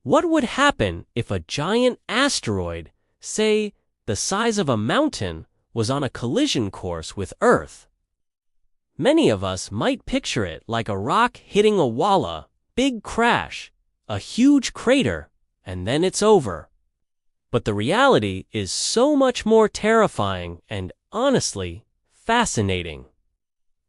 What would happen if a giant asteroid, say, the size of a mountain, was on a collision course with Earth? Many of us might picture it like a rock hitting a wall, big crash, a huge crater, and then it's over. But the reality is so much more terrifying and, honestly, fascinating.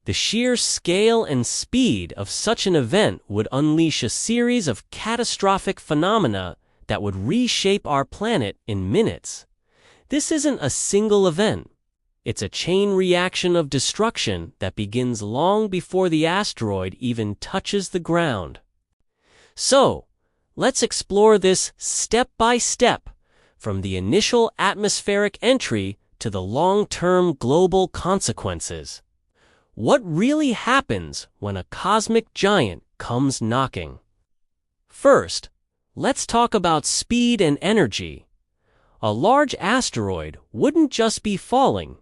The sheer scale and speed of such an event would unleash a series of catastrophic phenomena that would reshape our planet in minutes. This isn't a single event. It's a chain reaction of destruction that begins long before the asteroid even touches the ground. So, let's explore this step by step, from the initial atmospheric entry to the long-term global consequences. What really happens when a cosmic giant comes knocking? First, let's talk about speed and energy. A large asteroid wouldn't just be falling.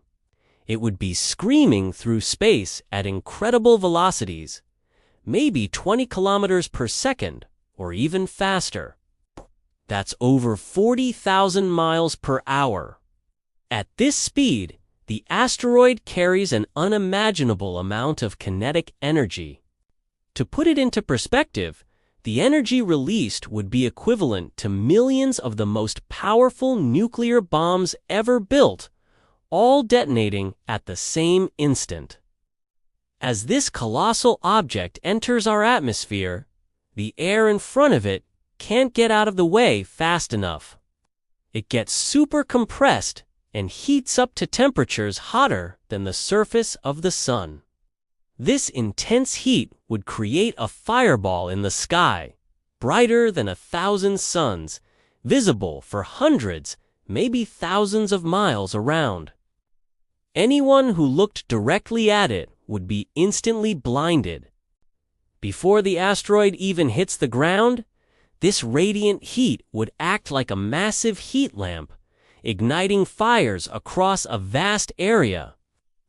It would be screaming through space at incredible velocities, maybe 20 kilometers per second or even faster. That's over 40,000 miles per hour. At this speed, the asteroid carries an unimaginable amount of kinetic energy. To put it into perspective, the energy released would be equivalent to millions of the most powerful nuclear bombs ever built, all detonating at the same instant. As this colossal object enters our atmosphere, the air in front of it can't get out of the way fast enough. It gets super compressed and heats up to temperatures hotter than the surface of the sun. This intense heat would create a fireball in the sky, brighter than 1,000 suns, visible for hundreds, maybe thousands of miles around. Anyone who looked directly at it would be instantly blinded. Before the asteroid even hits the ground, this radiant heat would act like a massive heat lamp, igniting fires across a vast area.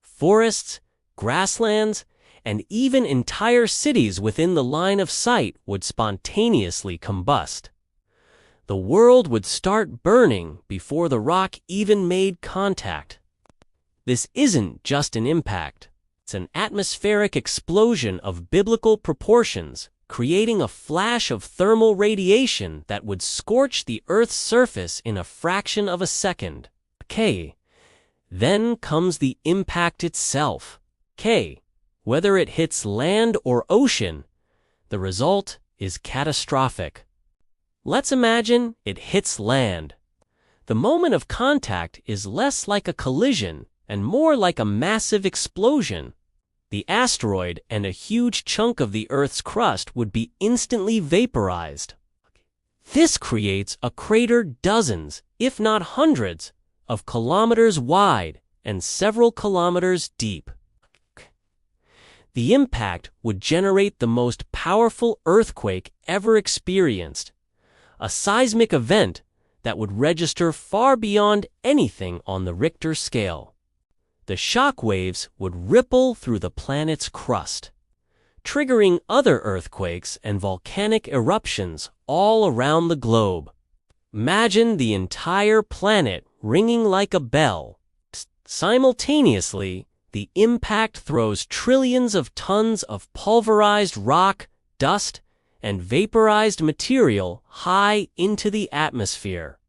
Forests, grasslands, and even entire cities within the line of sight would spontaneously combust. The world would start burning before the rock even made contact. This isn't just an impact. It's an atmospheric explosion of biblical proportions, creating a flash of thermal radiation that would scorch the Earth's surface in a fraction of a second. Then comes the impact itself. Whether it hits land or ocean, the result is catastrophic. Let's imagine it hits land. The moment of contact is less like a collision and more like a massive explosion. The asteroid and a huge chunk of the Earth's crust would be instantly vaporized. This creates a crater dozens, if not hundreds, of kilometers wide and several kilometers deep. The impact would generate the most powerful earthquake ever experienced, a seismic event that would register far beyond anything on the Richter scale. The shock waves would ripple through the planet's crust, triggering other earthquakes and volcanic eruptions all around the globe. Imagine the entire planet ringing like a bell. Simultaneously, the impact throws trillions of tons of pulverized rock, dust, and vaporized material high into the atmosphere,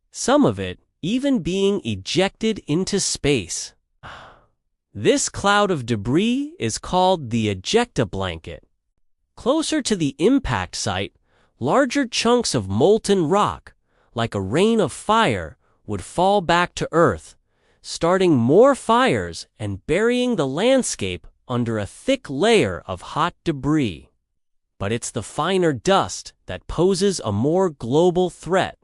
some of it even being ejected into space. This cloud of debris is called the ejecta blanket. Closer to the impact site, larger chunks of molten rock, like a rain of fire, would fall back to Earth, starting more fires and burying the landscape under a thick layer of hot debris. But it's the finer dust that poses a more global threat.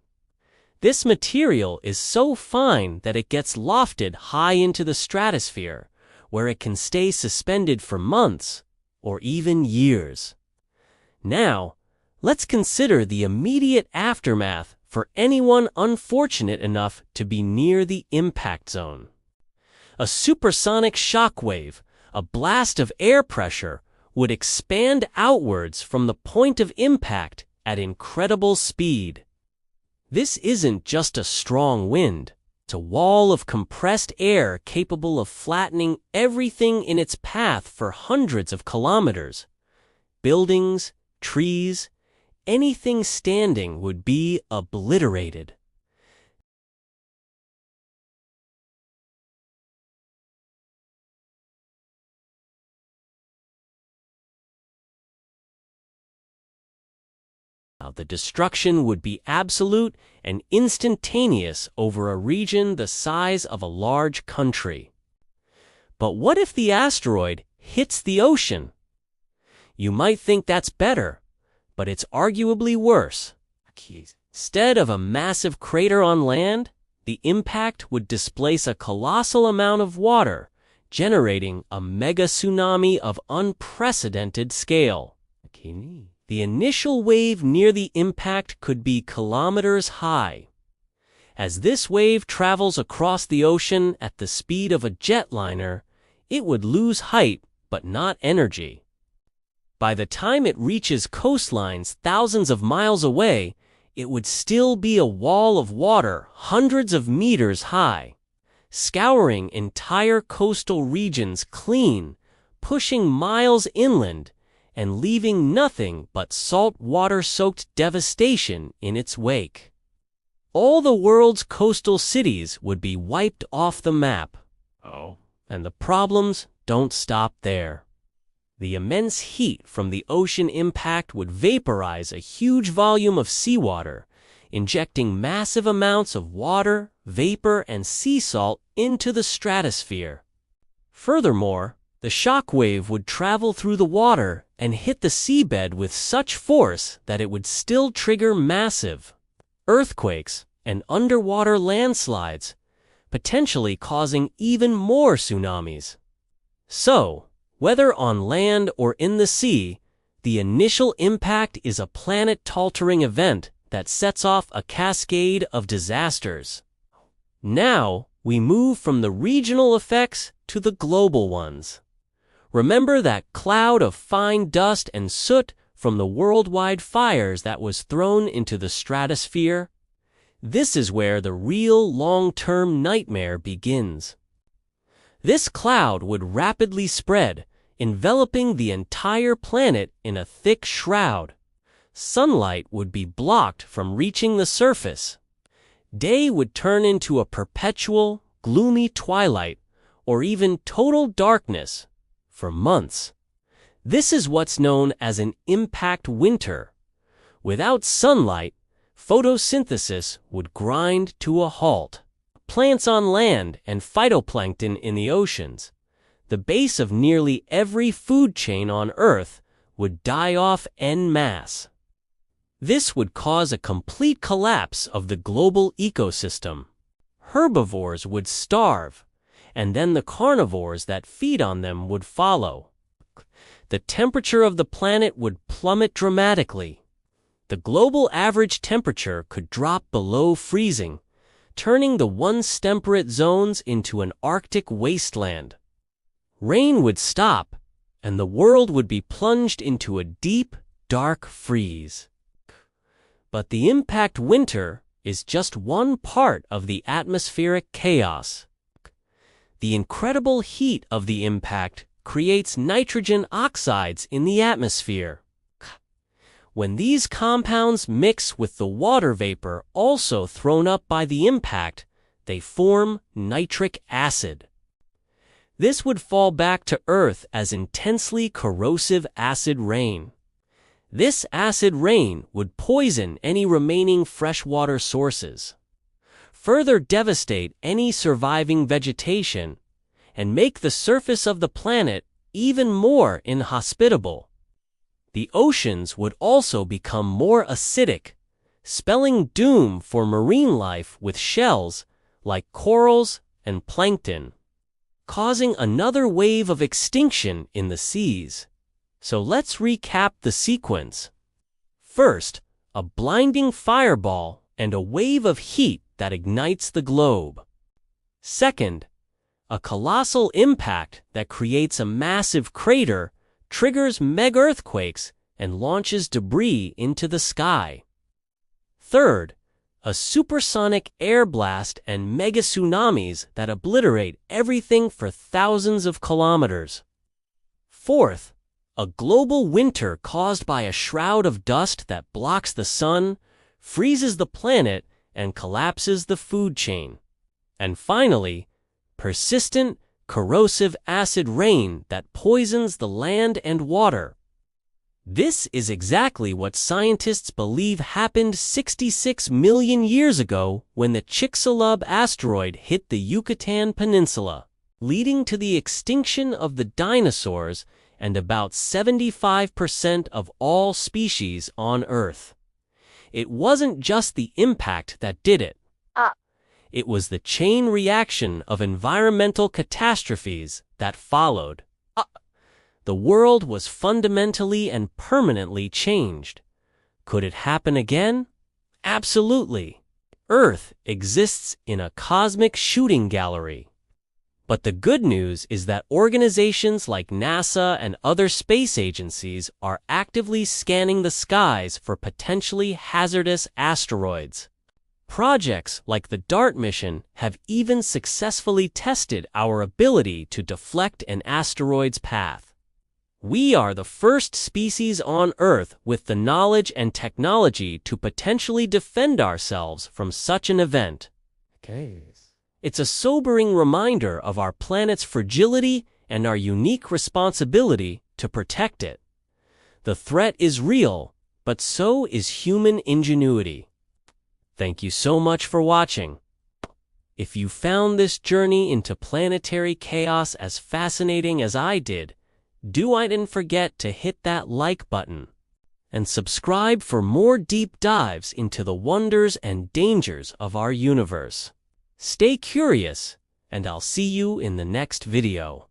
This material is so fine that it gets lofted high into the stratosphere, where it can stay suspended for months or even years. Now, let's consider the immediate aftermath for anyone unfortunate enough to be near the impact zone. A supersonic shockwave, a blast of air pressure, would expand outwards from the point of impact at incredible speed. This isn't just a strong wind. It's a wall of compressed air capable of flattening everything in its path for hundreds of kilometers. Buildings, trees, anything standing would be obliterated. The destruction would be absolute and instantaneous over a region the size of a large country. But what if the asteroid hits the ocean? You might think that's better, but it's arguably worse. Instead of a massive crater on land, the impact would displace a colossal amount of water, generating a mega tsunami of unprecedented scale. The initial wave near the impact could be kilometers high. As this wave travels across the ocean at the speed of a jetliner, it would lose height but not energy. By the time it reaches coastlines thousands of miles away, it would still be a wall of water hundreds of meters high, scouring entire coastal regions clean, pushing miles inland, and leaving nothing but salt water-soaked devastation in its wake. All the world's coastal cities would be wiped off the map. And the problems don't stop there. The immense heat from the ocean impact would vaporize a huge volume of seawater, injecting massive amounts of water, vapor, and sea salt into the stratosphere. Furthermore, the shock wave would travel through the water and hit the seabed with such force that it would still trigger massive earthquakes and underwater landslides, potentially causing even more tsunamis. So, whether on land or in the sea, the initial impact is a planet-altering event that sets off a cascade of disasters. Now, we move from the regional effects to the global ones. Remember that cloud of fine dust and soot from the worldwide fires that was thrown into the stratosphere? This is where the real long-term nightmare begins. This cloud would rapidly spread, enveloping the entire planet in a thick shroud. Sunlight would be blocked from reaching the surface. Day would turn into a perpetual, gloomy twilight, or even total darkness, for months. This is what's known as an impact winter. Without sunlight, photosynthesis would grind to a halt. Plants on land and phytoplankton in the oceans, the base of nearly every food chain on Earth, would die off en masse. This would cause a complete collapse of the global ecosystem. Herbivores would starve, and then the carnivores that feed on them would follow. The temperature of the planet would plummet dramatically. The global average temperature could drop below freezing, turning the once temperate zones into an Arctic wasteland. Rain would stop, and the world would be plunged into a deep, dark freeze. But the impact winter is just one part of the atmospheric chaos. The incredible heat of the impact creates nitrogen oxides in the atmosphere. When these compounds mix with the water vapor also thrown up by the impact, they form nitric acid. This would fall back to Earth as intensely corrosive acid rain. This acid rain would poison any remaining freshwater sources, further devastate any surviving vegetation, and make the surface of the planet even more inhospitable. The oceans would also become more acidic, spelling doom for marine life with shells like corals and plankton, causing another wave of extinction in the seas. So let's recap the sequence. First, a blinding fireball and a wave of heat that ignites the globe. Second, a colossal impact that creates a massive crater, triggers mega-earthquakes, and launches debris into the sky. Third, a supersonic air blast and mega tsunamis that obliterate everything for thousands of kilometers. Fourth, a global winter caused by a shroud of dust that blocks the sun, freezes the planet, and collapses the food chain. And finally, persistent, corrosive acid rain that poisons the land and water. This is exactly what scientists believe happened 66 million years ago when the Chicxulub asteroid hit the Yucatan Peninsula, leading to the extinction of the dinosaurs and about 75% of all species on Earth. It wasn't just the impact that did it. It was the chain reaction of environmental catastrophes that followed. The world was fundamentally and permanently changed. Could it happen again? Absolutely. Earth exists in a cosmic shooting gallery. But the good news is that organizations like NASA and other space agencies are actively scanning the skies for potentially hazardous asteroids. Projects like the DART mission have even successfully tested our ability to deflect an asteroid's path. We are the first species on Earth with the knowledge and technology to potentially defend ourselves from such an event. It's a sobering reminder of our planet's fragility and our unique responsibility to protect it. The threat is real, but so is human ingenuity. Thank you so much for watching. If you found this journey into planetary chaos as fascinating as I did, don't forget to hit that like button and subscribe for more deep dives into the wonders and dangers of our universe. Stay curious, and I'll see you in the next video.